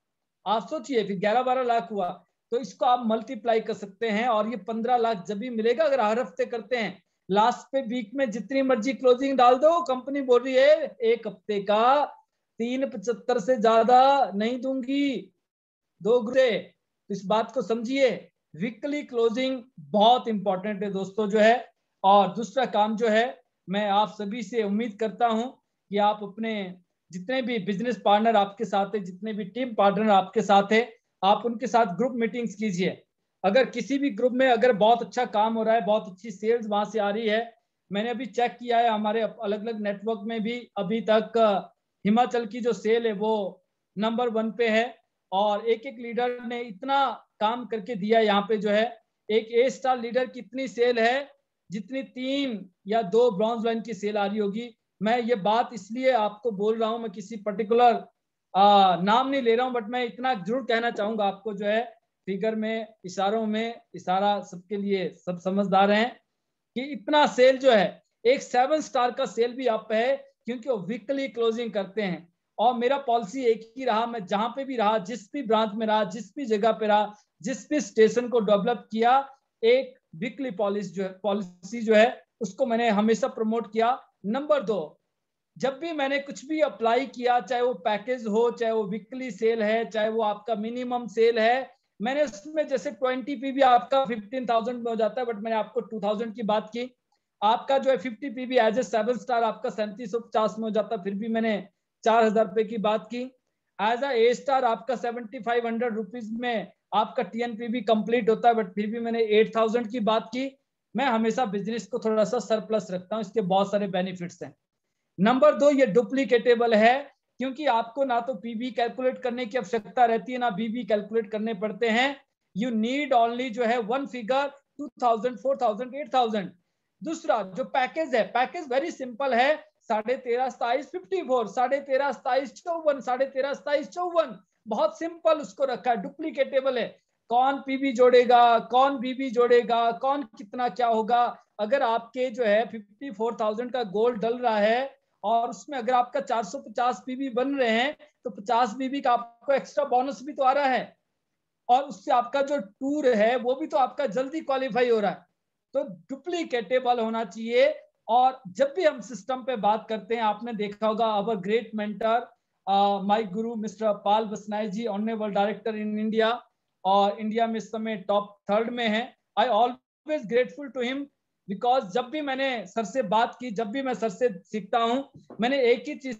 आप सोचिए? फिर 11-12 लाख हुआ। तो इसको आप मल्टीप्लाई कर सकते हैं और ये 15 लाख जब भी मिलेगा अगर हर हफ्ते करते हैं। लास्ट पे वीक में जितनी मर्जी क्लोजिंग डाल दो, कंपनी बोल रही है 1 हफ्ते का 375 से ज्यादा नहीं दूंगी 2 घंटे। तो इस बात को समझिए, वीकली क्लोजिंग बहुत इंपॉर्टेंट है दोस्तों जो है। और दूसरा काम जो है, मैं आप सभी से उम्मीद करता हूं कि आप अपने जितने भी बिजनेस पार्टनर आपके साथ है, जितने भी टीम पार्टनर आपके साथ है, आप उनके साथ ग्रुप मीटिंग्स कीजिए। अगर किसी भी ग्रुप में अगर बहुत अच्छा काम हो रहा है, बहुत अच्छी सेल्स वहां से आ रही है, मैंने अभी चेक किया है हमारे अलग अलग नेटवर्क में भी अभी तक हिमाचल की जो सेल है वो नंबर 1 पे है। और एक एक लीडर ने इतना काम करके दिया यहाँ पे जो है। एक ए स्टार लीडर की इतनी सेल है जितनी 3 या 2 ब्रॉन्ज लाइन की सेल आ रही होगी। मैं ये बात इसलिए आपको बोल रहा हूँ, मैं किसी पर्टिकुलर नाम नहीं ले रहा हूँ, बट मैं इतना जरूर कहना चाहूंगा आपको जो है, फिगर में इशारों में इशारा सबके लिए, सब समझदार हैं कि इतना सेल जो है, एक 7 स्टार का सेल भी आप है, क्योंकि वो वीकली क्लोजिंग करते हैं। और मेरा पॉलिसी एक ही रहा, मैं जहां पे भी रहा, जिस भी ब्रांच में रहा, जिस भी जगह पे रहा, जिस भी स्टेशन को डेवलप किया, एक वीकली पॉलिसी जो है उसको मैंने हमेशा प्रमोट किया। नंबर 2, जब भी मैंने कुछ भी अप्लाई किया, चाहे वो पैकेज हो, चाहे वो वीकली सेल है, चाहे वो आपका मिनिमम सेल है, मैंने उसमें जैसे 20 पीवी आपका 15,000 में हो जाता है, बट मैंने आपको 2,000 की बात की। आपका जो है 50 पीवी एज ए 7 स्टार आपका 3750 में हो जाता है, फिर भी मैंने 4,000 रुपए की बात की। एज ए स्टार आपका 7,500 रुपीज में आपका टीएनपीवी कंप्लीट होता है, बट फिर भी मैंने 8,000 की बात की। मैं हमेशा बिजनेस को थोड़ा सा सरप्लस रखता हूँ, इसके बहुत सारे बेनिफिट्स हैं। नंबर 2, ये डुप्लीकेटेबल है, क्योंकि आपको ना तो पीबी कैलकुलेट करने की आवश्यकता रहती है, ना बीबी कैलकुलेट करने पड़ते हैं। यू नीड ओनली जो है वन फिगर 2000, 4000, 8000। दूसरा जो पैकेज है, पैकेज वेरी सिंपल है, 13.5, 27, 54, 13.5, 27, 54, 13.5, 27, 54, बहुत सिंपल उसको रखा है, डुप्लीकेटेबल है। कौन पीबी जोड़ेगा, कौन बीबी जोड़ेगा, कौन कितना क्या होगा। अगर आपके जो है 54,000 का गोल डल रहा है और उसमें अगर आपका 450 पीबी बन रहे हैं तो 50 बीबी का आपको एक्स्ट्रा बोनस भी तो आ रहा है, और उससे आपका जो टूर है वो भी तो आपका जल्दी क्वालिफाई हो रहा है। तो डुप्लीकेटेबल होना चाहिए। और जब भी हम सिस्टम पे बात करते हैं, आपने देखा होगा our great mentor my guru mister Pal Basnai ji, honourable director in India, और इंडिया में इस समय टॉप 3rd में है। I always grateful to him, because जब भी मैंने सर से बात की, जब भी मैं सर से सीखता हूं, मैंने एक ही चीज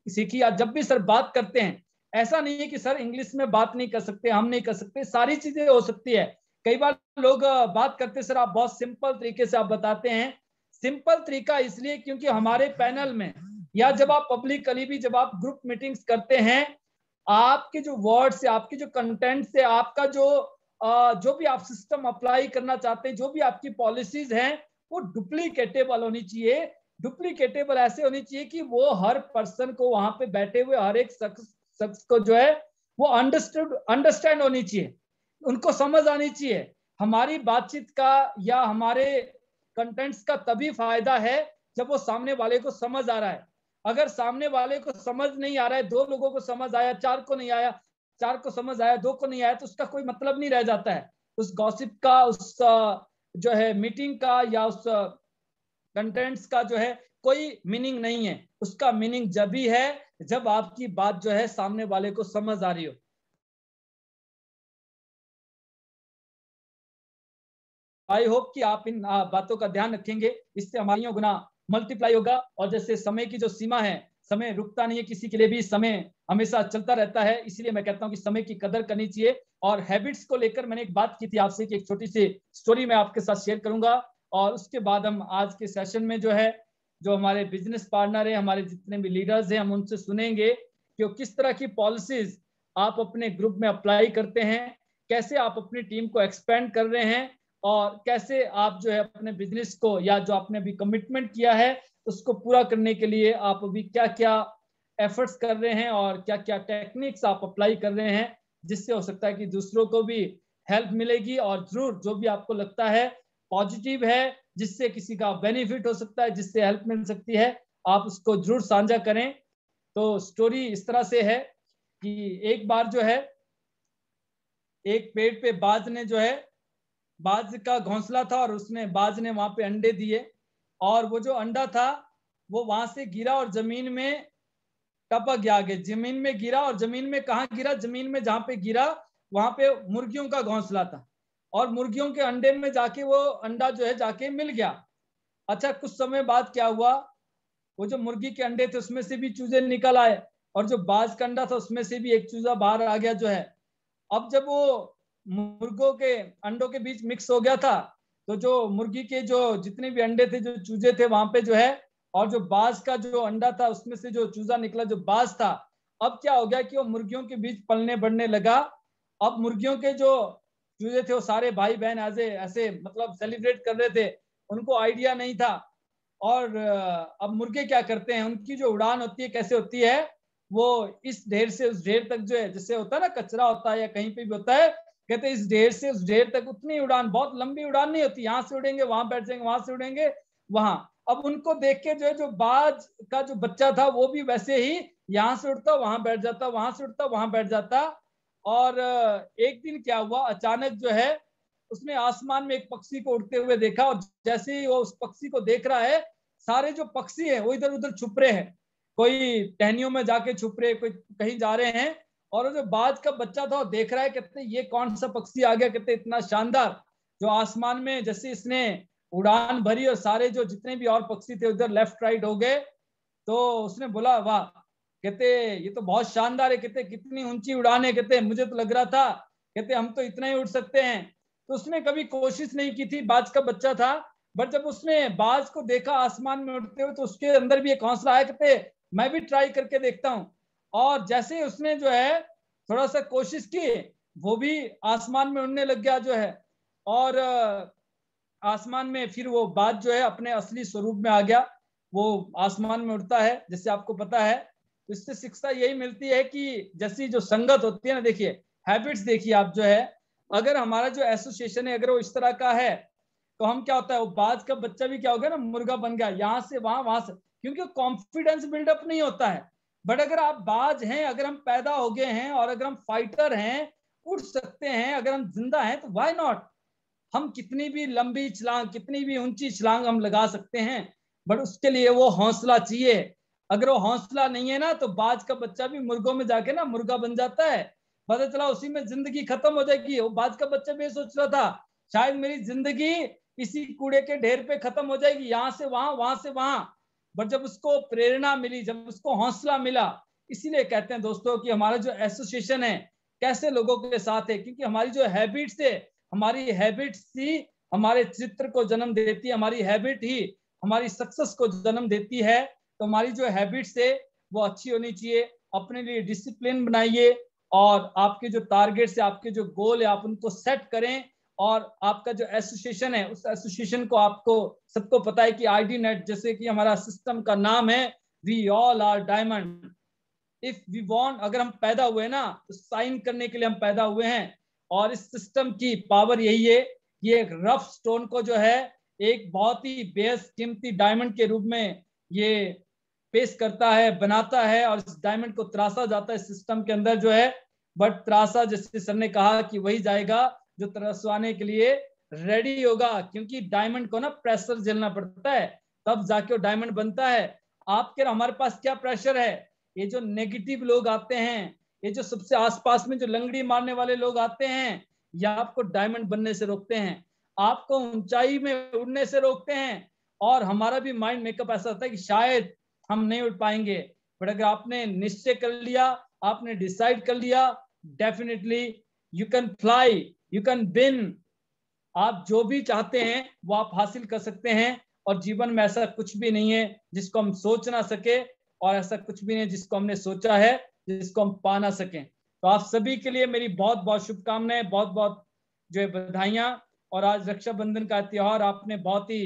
सीखी। आज जब भी सर बात करते हैं, ऐसा नहीं है कि सर इंग्लिश में बात नहीं कर सकते, हम नहीं कर सकते, सारी चीजें हो सकती है। कई बार लोग बात करते सर आप बहुत सिंपल तरीके से आप बताते हैं। सिंपल तरीका इसलिए क्योंकि हमारे पैनल में या जब आप पब्लिकली भी जब आप ग्रुप मीटिंग्स करते हैं, आपके जो वर्ड से, आपके जो कंटेंट से, आपका जो भी आप सिस्टम अप्लाई करना चाहते हैं, जो भी आपकी पॉलिसीज हैं, वो डुप्लीकेटेबल होनी चाहिए। डुप्लीकेटेबल ऐसे होनी चाहिए कि वो हर पर्सन को, वहां पे बैठे हुए हर एक शख्स को जो है वो अंडरस्टैंड होनी चाहिए, उनको समझ आनी चाहिए। हमारी बातचीत का या हमारे कंटेंट्स का तभी फायदा है जब वो सामने वाले को समझ आ रहा है। अगर सामने वाले को समझ नहीं आ रहा है, 2 लोगों को समझ आया, 4 को नहीं आया, 4 को समझ आया, 2 को नहीं आया, तो उसका कोई मतलब नहीं रह जाता है उस गॉसिप का, उस जो है मीटिंग का या उस कंटेंट्स का जो है कोई मीनिंग नहीं है। उसका मीनिंग जब भी है जब आपकी बात जो है सामने वाले को समझ आ रही हो। आई होप कि आप इन बातों का ध्यान रखेंगे, इससे हमारी गुना मल्टीप्लाई होगा। और जैसे समय की जो सीमा है, समय रुकता नहीं है किसी के लिए भी, समय हमेशा चलता रहता है, इसलिए मैं कहता हूं कि समय की कदर करनी चाहिए। और हैबिट्स को लेकर मैंने एक बात की थी आपसे कि एक छोटी सी स्टोरी मैं आपके साथ शेयर करूंगा, और उसके बाद हम आज के सेशन में जो है, जो हमारे बिजनेस पार्टनर है, हमारे जितने भी लीडर्स हैं, हम उनसे सुनेंगे कि किस तरह की पॉलिसीज आप अपने ग्रुप में अप्लाई करते हैं, कैसे आप अपनी टीम को एक्सपेंड कर रहे हैं, और कैसे आप जो है अपने बिजनेस को या जो आपने अभी कमिटमेंट किया है उसको पूरा करने के लिए आप अभी क्या क्या एफर्ट्स कर रहे हैं और क्या क्या टेक्निक्स आप अप्लाई कर रहे हैं, जिससे हो सकता है कि दूसरों को भी हेल्प मिलेगी। और जरूर जो भी आपको लगता है पॉजिटिव है, जिससे किसी का बेनिफिट हो सकता है, जिससे हेल्प मिल सकती है, आप उसको जरूर साझा करें। तो स्टोरी इस तरह से है कि एक बार जो है एक पेड़ पे बाज ने जो है, बाज का घोंसला था और उसने बाज ने वहां पे अंडे दिए, और वो जो अंडा था वो वहां से गिरा और जमीन में टपक गया, आगे जमीन में गिरा। और जमीन में कहा गिरा, जमीन में जहां पे गिरा वहां पे मुर्गियों का घोंसला था, और मुर्गियों के अंडे में जाके वो अंडा जो है जाके मिल गया। अच्छा, कुछ समय बाद क्या हुआ, वो जो मुर्गी के अंडे थे उसमें से भी चूजे निकल आए, और जो बाज का अंडा था उसमें से भी एक चूजा बाहर आ गया जो है। अब जब वो मुर्गों के अंडों के बीच मिक्स हो गया था, तो जो मुर्गी के जो जितने भी अंडे थे, जो चूजे थे वहां पे जो है, और जो बाज का जो अंडा था उसमें से जो चूजा निकला जो बाज था, अब क्या हो गया कि वो मुर्गियों के बीच पलने बढ़ने लगा। अब मुर्गियों के जो चूजे थे वो सारे भाई बहन ऐसे ऐसे मतलब सेलिब्रेट कर रहे थे, उनको आइडिया नहीं था। और अब मुर्गे क्या करते हैं, उनकी जो उड़ान होती है कैसे होती है, वो इस ढेर से उस ढेर तक जो है, जैसे होता है ना कचरा होता है या कहीं पे भी होता है, कहते हैं इस ढेर से उस ढेर तक उतनी उड़ान, बहुत लंबी उड़ान नहीं होती, यहाँ से उड़ेंगे वहां बैठ जाएंगे, वहां से उड़ेंगे वहां। अब उनको देख के जो है, जो बाज का जो बच्चा था वो भी वैसे ही यहाँ से उड़ता वहां बैठ जाता, वहां से उड़ता वहां बैठ जाता। और एक दिन क्या हुआ, अचानक जो है उसने आसमान में एक पक्षी को उड़ते हुए देखा, और जैसे ही वो उस पक्षी को देख रहा है, सारे जो पक्षी हैं वो इधर उधर छुप रहे हैं, कोई टहनियों में जाके छुप रहे, कोई कहीं जा रहे हैं। और जो बाज का बच्चा था वो देख रहा है, कहते ये कौन सा पक्षी आ गया, कहते इतना शानदार, जो आसमान में जैसे इसने उड़ान भरी और सारे जो जितने भी और पक्षी थे उधर लेफ्ट राइट हो गए। तो उसने बोला वाह, कहते ये तो बहुत शानदार है, कहते कितनी ऊंची उड़ान है, कहते मुझे तो लग रहा था कहते हम तो इतना ही उड़ सकते हैं। तो उसने कभी कोशिश नहीं की थी, बाज का बच्चा था, बट जब उसने बाज को देखा आसमान में उड़ते हुए तो उसके अंदर भी एक हौसला है, कहते मैं भी ट्राई करके देखता हूँ। और जैसे ही उसने जो है थोड़ा सा कोशिश की, वो भी आसमान में उड़ने लग गया जो है, और आसमान में फिर वो बाज जो है अपने असली स्वरूप में आ गया, वो आसमान में उड़ता है, जैसे आपको पता है। तो इससे शिक्षा यही मिलती है कि जैसी जो संगत होती है ना, देखिए हैबिट्स देखिए आप जो है, अगर हमारा जो एसोसिएशन है अगर वो इस तरह का है, तो हम क्या होता है, वो बाज का बच्चा भी क्या हो गया ना, मुर्गा बन गया, यहाँ से वहां, वहां से, क्योंकि कॉन्फिडेंस बिल्डअप नहीं होता है। बट अगर आप बाज हैं, अगर हम पैदा हो गए हैं, और अगर हम फाइटर हैं, उड़ सकते हैं, अगर हम जिंदा हैं, तो व्हाई नॉट, हम कितनी भी लंबी छलांग, कितनी भी ऊंची छलांग हम लगा सकते हैं। बट उसके लिए वो हौसला चाहिए। अगर वो हौसला नहीं है ना, तो बाज का बच्चा भी मुर्गों में जाके ना मुर्गा बन जाता है, पता चला उसी में जिंदगी खत्म हो जाएगी। वो बाज का बच्चा भी सोच रहा था, शायद मेरी जिंदगी इसी कूड़े के ढेर पे खत्म हो जाएगी, यहाँ से वहां, वहां से वहां। बट जब उसको प्रेरणा मिली, जब उसको हौसला मिला, इसीलिए कहते हैं दोस्तों कि हमारा जो एसोसिएशन है कैसे लोगों के साथ है, क्योंकि हमारी जो हैबिट्स है, हमारी हैबिट्स ही हमारे चित्र को जन्म देती है, हमारी हैबिट ही हमारी सक्सेस को जन्म देती है। तो हमारी जो हैबिट्स है वो अच्छी होनी चाहिए। अपने लिए डिसिप्लिन बनाइए, और आपके जो टारगेट्स है, आपके जो गोल है, आप उनको सेट करें। और आपका जो एसोसिएशन है, उस एसोसिएशन को, आपको सबको पता है कि आईडी नेट, जैसे कि हमारा सिस्टम का नाम है, we all are diamond. If we want, अगर हम पैदा हुए ना, तो साइन करने के लिए हम पैदा हुए हैं। और इस सिस्टम की पावर यही है, ये एक रफ स्टोन को जो है एक बहुत ही बेहद कीमती डायमंड के रूप में ये पेश करता है, बनाता है, और इस डायमंड को तराशा जाता है सिस्टम के अंदर जो है। बट तराशा, जैसे सर ने कहा, कि वही जाएगा जो तरसवाने के लिए रेडी होगा, क्योंकि डायमंड को ना प्रेशर झेलना पड़ता है, तब जाके वो डायमंड बनता है। आपके हमारे पास क्या प्रेशर है, ये जो नेगेटिव लोग आते हैं, ये जो सबसे आसपास में जो लंगड़ी मारने वाले लोग आते हैं, ये आपको डायमंड बनने से रोकते हैं, आपको ऊंचाई में उड़ने से रोकते हैं। और हमारा भी माइंड मेकअप ऐसा होता है कि शायद हम नहीं उड़ पाएंगे। बट अगर आपने निश्चय कर लिया, आपने डिसाइड कर लिया, definitely you can fly, you can win. आप जो भी चाहते हैं वो आप हासिल कर सकते हैं। और जीवन में ऐसा कुछ भी नहीं है जिसको हम सोच ना सके, और ऐसा कुछ भी नहीं जिसको हमने सोचा है जिसको हम पा ना सकें। तो आप सभी के लिए मेरी बहुत बहुत शुभकामनाएं, बहुत बहुत जो है बधाइयां। और आज रक्षाबंधन का त्योहार आपने बहुत ही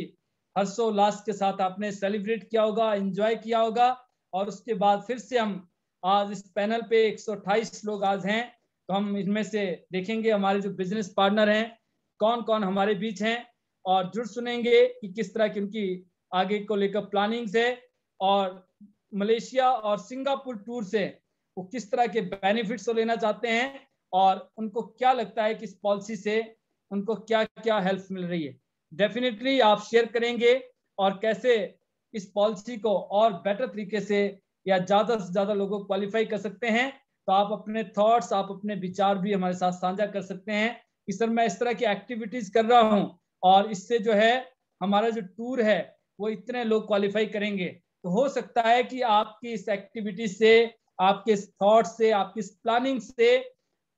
हर्षोल्लास के साथ आपने सेलिब्रेट किया होगा, एंजॉय किया होगा। और उसके बाद फिर से हम आज इस पैनल पे 128 लोग आज हैं, तो हम इनमें से देखेंगे हमारे जो बिजनेस पार्टनर हैं कौन कौन हमारे बीच हैं, और जुड़ सुनेंगे कि किस तरह की उनकी आगे को लेकर प्लानिंग्स है, और मलेशिया और सिंगापुर टूर से वो किस तरह के बेनिफिट्स लेना चाहते हैं, और उनको क्या लगता है कि इस पॉलिसी से उनको क्या क्या हेल्प मिल रही है। डेफिनेटली आप शेयर करेंगे, और कैसे इस पॉलिसी को और बेटर तरीके से या ज्यादा से ज्यादा लोगों को क्वालिफाई कर सकते हैं। तो आप अपने थॉट्स, आप अपने विचार भी हमारे साथ साझा कर सकते हैं कि सर मैं इस तरह की एक्टिविटीज कर रहा हूं, और इससे जो है हमारा जो टूर है वो इतने लोग क्वालिफाई करेंगे। तो हो सकता है कि आपकी इस एक्टिविटी से, आपके इस थॉट से, आपकी इस प्लानिंग से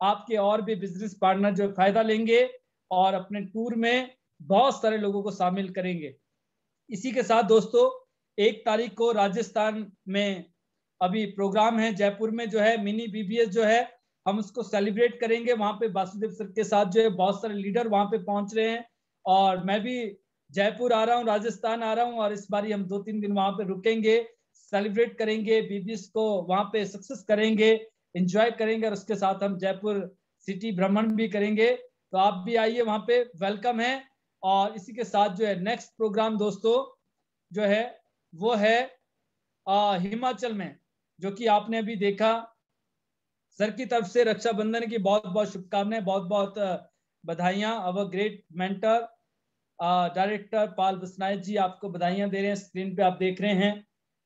आपके और भी बिजनेस पार्टनर जो फायदा लेंगे, और अपने टूर में बहुत सारे लोगों को शामिल करेंगे। इसी के साथ दोस्तों 1 तारीख को राजस्थान में अभी प्रोग्राम है, जयपुर में जो है मिनी बीबीएस जो है, हम उसको सेलिब्रेट करेंगे। वहां पे वासुदेव सर के साथ जो है बहुत सारे लीडर वहां पे पहुंच रहे हैं, और मैं भी जयपुर आ रहा हूँ, राजस्थान आ रहा हूँ, और इस बार हम 2-3 दिन वहां पे रुकेंगे, सेलिब्रेट करेंगे, बीबीएस को वहां पे सक्सेस करेंगे, एंजॉय करेंगे, और उसके साथ हम जयपुर सिटी भ्रमण भी करेंगे। तो आप भी आइए, वहां पे वेलकम है। और इसी के साथ जो है नेक्स्ट प्रोग्राम दोस्तों जो है वो है हिमाचल में, जो कि आपने अभी देखा। सर की तरफ से रक्षाबंधन की बहुत बहुत शुभकामनाएं, बहुत बहुत बधाइयां। अवर ग्रेट मेंटर डायरेक्टर पाल बसनायत जी आपको बधाइयां दे रहे हैं। स्क्रीन पे आप देख रहे हैं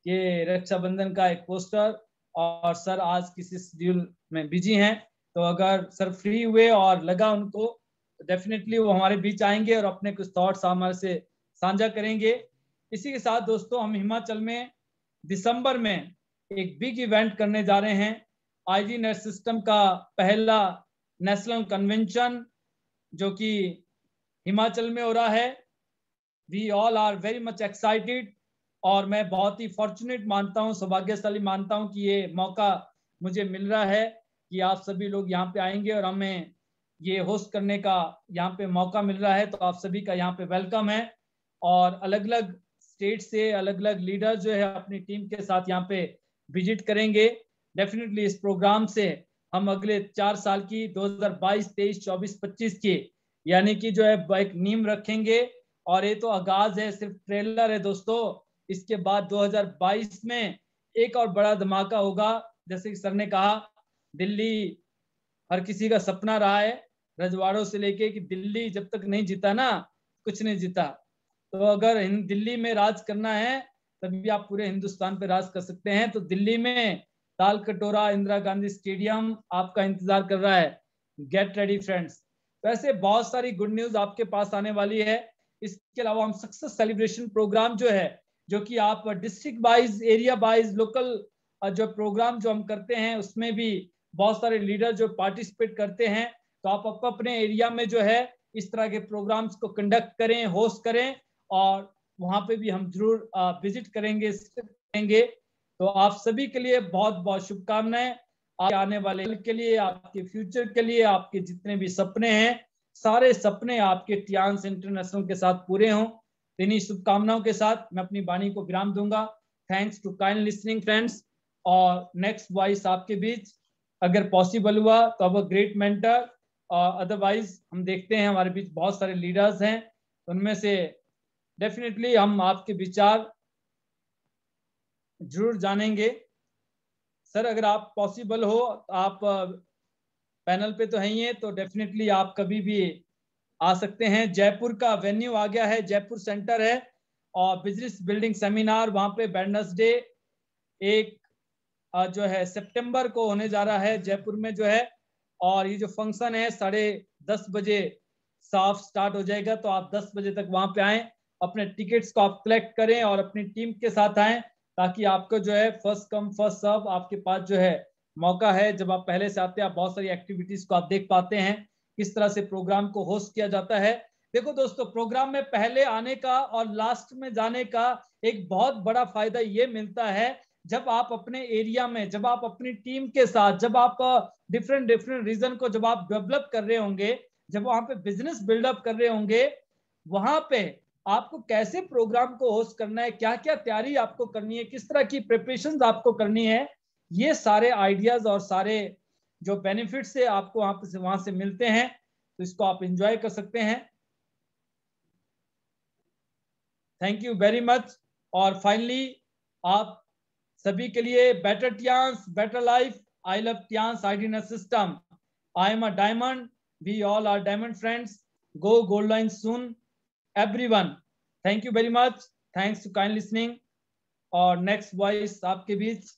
ये रक्षाबंधन का एक पोस्टर, और सर आज किसी शेड्यूल में बिजी हैं, तो अगर सर फ्री हुए और लगा उनको, तो डेफिनेटली वो हमारे बीच आएंगे और अपने कुछ थॉट्स हमारे से साझा करेंगे। इसी के साथ दोस्तों हम हिमाचल में दिसंबर में एक बिग इवेंट करने जा रहे हैं, आईडी नेट सिस्टम का पहला नेशनल कन्वेंशन जो कि हिमाचल में हो रहा है। We all are very much excited, और मैं बहुत ही फॉर्चुनेट मानता हूं, सौभाग्यशाली मानता हूं कि ये मौका मुझे मिल रहा है कि आप सभी लोग यहाँ पे आएंगे और हमें ये होस्ट करने का यहाँ पे मौका मिल रहा है, तो आप सभी का यहाँ पे वेलकम है। और अलग अलग स्टेट से अलग अलग लीडर जो है अपनी टीम के साथ यहाँ पे विजिट करेंगे। डेफिनेटली इस प्रोग्राम से हम अगले 4 साल की 2022, 23, 24, 25 की यानी कि जो है एक नींव रखेंगे। और ये तो आगाज है, सिर्फ ट्रेलर है दोस्तों। इसके बाद 2022 में एक और बड़ा धमाका होगा। जैसे कि सर ने कहा, दिल्ली हर किसी का सपना रहा है, रजवाड़ों से लेके, कि दिल्ली जब तक नहीं जीता ना, कुछ नहीं जीता। तो अगर दिल्ली में राज करना है तभी आप पूरे हिंदुस्तान पे राज कर सकते हैं। तो दिल्ली में ताल कटोरा इंदिरा गांधी स्टेडियम आपका इंतजार कर रहा है। Get ready friends. वैसे बहुत सारी गुड न्यूज आपके पास आने वाली है। इसके अलावा हम सक्सेस सेलिब्रेशन प्रोग्राम जो है, जो कि आप district wise, area wise, local जो प्रोग्राम जो हम करते हैं, उसमें भी बहुत सारे लीडर जो पार्टिसिपेट करते हैं। तो आप अपने एरिया में जो है इस तरह के प्रोग्राम्स को कंडक्ट करें, होस्ट करें, और वहां पे भी हम जरूर विजिट करेंगे। तो आप सभी के लिए बहुत बहुत शुभकामनाएं। आने वाले के लिए, आपके फ्यूचर के लिए, आपके जितने भी सपने हैं, सारे सपने आपके टियांस इंटरनेशनल के साथ पूरे हों। इन्हीं शुभकामनाओं के साथ मैं अपनी वाणी को विराम दूंगा। Thanks to kind listening friends. और नेक्स्ट वॉइस आपके बीच अगर पॉसिबल हुआ तो अब ग्रेट मेंटर, अदरवाइज हम देखते हैं हमारे बीच बहुत सारे लीडर्स हैं, उनमें से डेफिनेटली हम आपके विचार जरूर जानेंगे। सर अगर आप पॉसिबल हो, आप पैनल पे तो हैं ही है, तो डेफिनेटली आप कभी भी आ सकते हैं। जयपुर का वेन्यू आ गया है, जयपुर सेंटर है, और बिजनेस बिल्डिंग सेमिनार वहां पे वेडनेसडे एक जो है सितंबर को होने जा रहा है जयपुर में जो है। और ये जो फंक्शन है 10:30 बजे साफ स्टार्ट हो जाएगा। तो आप 10 बजे तक वहां पे आए, अपने टिकट्स को आप कलेक्ट करें और अपनी टीम के साथ आए, ताकि आपको जो है फर्स्ट कम फर्स्ट सर्व आपके पास जो है मौका है। जब आप पहले से आते हैं, आप बहुत सारी एक्टिविटीज को आप देख पाते हैं, किस तरह से प्रोग्राम को होस्ट किया जाता है। देखो दोस्तों, प्रोग्राम में पहले आने का और लास्ट में जाने का एक बहुत बड़ा फायदा ये मिलता है, जब आप अपने एरिया में, जब आप अपनी टीम के साथ, जब आप डिफरेंट डिफरेंट रीजन को जब आप डेवलप कर रहे होंगे, जब वहां पे बिजनेस बिल्डअप कर रहे होंगे, वहां पे आपको कैसे प्रोग्राम को होस्ट करना है, क्या क्या तैयारी आपको करनी है, किस तरह की प्रिपरेशन आपको करनी है, ये सारे आइडियाज और सारे जो बेनिफिट्स है आपको वहां से मिलते हैं। तो इसको आप इंजॉय कर सकते हैं। Thank you very much. और फाइनली आप सभी के लिए better Tiens, better life. I love Tiens आईडीनेस system. I am a diamond, we all are diamond friends. Go gold line soon everyone. Thank you very much. Thanks to kind listening. और next voice आपके बीच।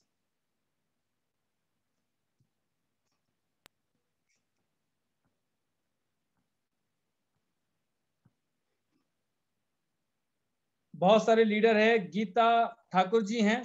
बहुत सारे leader है, गीता ठाकुर जी हैं।